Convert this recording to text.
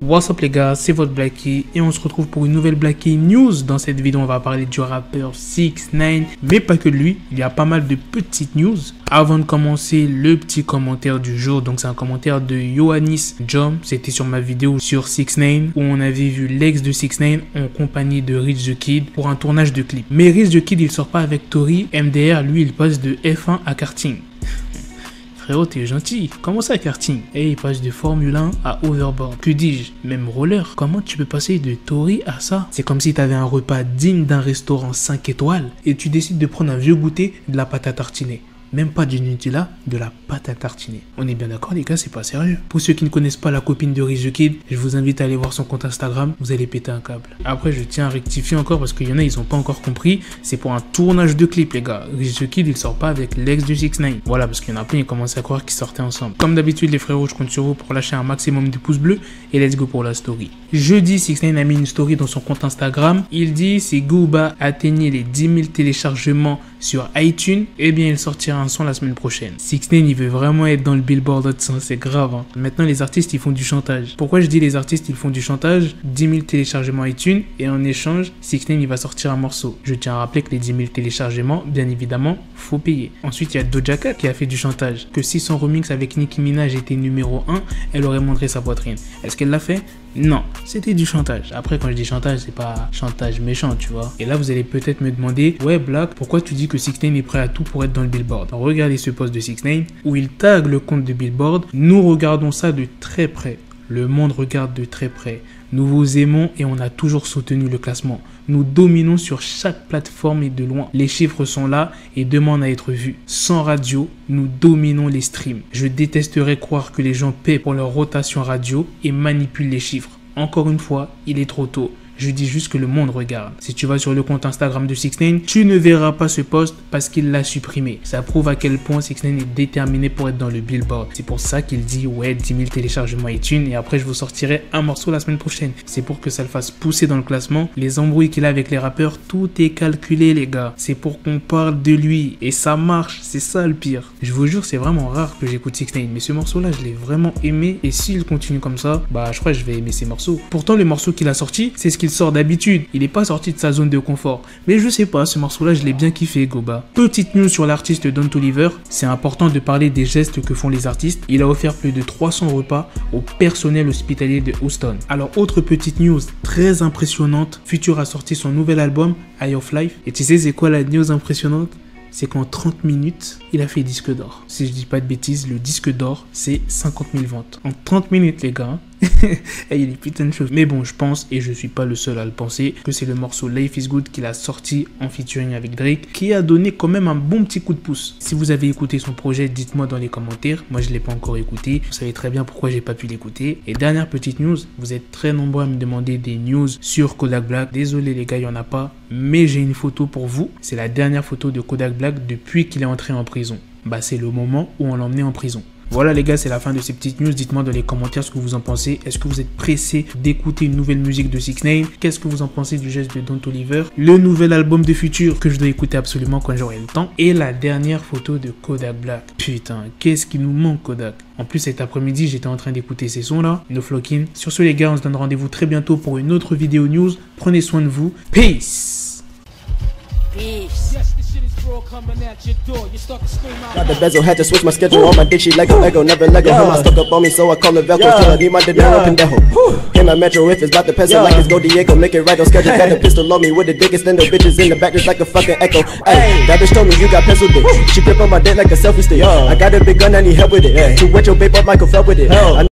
What's up les gars, c'est votre Blackie et on se retrouve pour une nouvelle Blackie News. Dans cette vidéo, on va parler du rappeur 6ix9ine, mais pas que de lui, il y a pas mal de petites news. Avant de commencer, le petit commentaire du jour, donc c'est un commentaire de Yohannis Jom, c'était sur ma vidéo sur 6ix9ine où on avait vu l'ex de 6ix9ine en compagnie de Rich the Kid pour un tournage de clip. Mais Rich the Kid il sort pas avec Tori, MDR lui il passe de F1 à karting. Frérot, t'es gentil. Comment ça, karting? Et il passe de Formule 1 à Overboard. Que dis-je? Même roller. Comment tu peux passer de Tori à ça? C'est comme si t'avais un repas digne d'un restaurant 5 étoiles et tu décides de prendre un vieux goûter de la pâte à tartiner. Même pas du Nutella, de la pâte à tartiner. On est bien d'accord les gars, c'est pas sérieux. Pour ceux qui ne connaissent pas la copine de Rich the Kid, je vous invite à aller voir son compte Instagram, vous allez péter un câble. Après je tiens à rectifier encore parce qu'il y en a ils ont pas encore compris, c'est pour un tournage de clip les gars. Rich the Kid il sort pas avec l'ex de 6ix9ine. Voilà, parce qu'il y en a plein ils commencent à croire qu'ils sortaient ensemble. Comme d'habitude les frérots, je compte sur vous pour lâcher un maximum de pouces bleus et let's go pour la story. Jeudi 6ix9ine a mis une story dans son compte Instagram, il dit si Gooba atteignait les 10 000 téléchargements sur iTunes, eh bien il sortira un son la semaine prochaine. 6ix9ine il veut vraiment être dans le Billboard Hot 100, c'est grave hein. Maintenant les artistes ils font du chantage. Pourquoi je dis les artistes ils font du chantage? 10 000 téléchargements iTunes et en échange 6ix9ine il va sortir un morceau. Je tiens à rappeler que les 10 000 téléchargements bien évidemment faut payer. Ensuite il y a Doja Cat qui a fait du chantage. Que si son remix avec Nicki Minaj était numéro 1, elle aurait montré sa poitrine. Est-ce qu'elle l'a fait? Non, c'était du chantage. Après quand je dis chantage c'est pas chantage méchant tu vois. Et là vous allez peut-être me demander ouais Black, pourquoi tu dis que 6ix9ine est prêt à tout pour être dans le Billboard? Regardez ce post de 6ix9ine où il tag le compte de Billboard. Nous regardons ça de très près. Le monde regarde de très près. Nous vous aimons et on a toujours soutenu le classement. Nous dominons sur chaque plateforme et de loin. Les chiffres sont là et demandent à être vus. Sans radio, nous dominons les streams. Je détesterais croire que les gens paient pour leur rotation radio et manipulent les chiffres. Encore une fois, il est trop tôt. Je dis juste que le monde regarde. Si tu vas sur le compte Instagram de 6ix9ine, tu ne verras pas ce post parce qu'il l'a supprimé. Ça prouve à quel point 6ix9ine est déterminé pour être dans le Billboard. C'est pour ça qu'il dit ouais 10 000 téléchargements iTunes et après je vous sortirai un morceau la semaine prochaine. C'est pour que ça le fasse pousser dans le classement. Les embrouilles qu'il a avec les rappeurs, tout est calculé les gars. C'est pour qu'on parle de lui et ça marche. C'est ça le pire. Je vous jure c'est vraiment rare que j'écoute 6ix9ine mais ce morceau là je l'ai vraiment aimé et s'il continue comme ça, bah je crois que je vais aimer ces morceaux. Pourtant le morceau qu'il a sorti, c'est ce qu'il sort d'habitude, il n'est pas sorti de sa zone de confort. Mais je sais pas, ce morceau là je l'ai bien kiffé Goba. Petite news sur l'artiste Don Toliver, c'est important de parler des gestes que font les artistes. Il a offert plus de 300 repas au personnel hospitalier de Houston. Alors autre petite news très impressionnante, Future a sorti son nouvel album Eye of Life. Et tu sais c'est quoi la news impressionnante? C'est qu'en 30 minutes, il a fait disque d'or. Si je dis pas de bêtises, le disque d'or, c'est 50 000 ventes. En 30 minutes, les gars. Il y a des putains de choses. Mais bon, je pense, et je suis pas le seul à le penser, que c'est le morceau Life is Good qu'il a sorti en featuring avec Drake, qui a donné quand même un bon petit coup de pouce. Si vous avez écouté son projet, dites-moi dans les commentaires. Moi, je l'ai pas encore écouté. Vous savez très bien pourquoi j'ai pas pu l'écouter. Et dernière petite news, vous êtes très nombreux à me demander des news sur Kodak Black. Désolé les gars, il y en a pas. Mais j'ai une photo pour vous. C'est la dernière photo de Kodak Black depuis qu'il est entré en prison. Bah, c'est le moment où on l'emmenait en prison. Voilà les gars, c'est la fin de ces petites news. Dites-moi dans les commentaires ce que vous en pensez. Est-ce que vous êtes pressés d'écouter une nouvelle musique de 6ix9ine? Qu'est-ce que vous en pensez du geste de Don Toliver? Le nouvel album de Future que je dois écouter absolument quand j'aurai le temps. Et la dernière photo de Kodak Black. Putain, qu'est-ce qui nous manque Kodak? En plus cet après-midi, j'étais en train d'écouter ces sons là, No Flockin. Sur ce les gars, on se donne rendez-vous très bientôt pour une autre vidéo news. Prenez soin de vous. Peace. Got the bezel, had to switch my schedule. On my dick, she Lego, never Lego. Her stuck up on me, so I call her Velcro. Till I need my dinero pendejo. Hit my metro if it's about to peso, like it's Go Diego. Make it right on schedule. Got the pistol on me with the dick extender. Bitches in the back just like a fucking echo. Ay, that bitch told me you got pencil dick. She grip on my dick like a selfie stick. I got a big gun, I need help with it. To wet your babe up, Michael fell with it.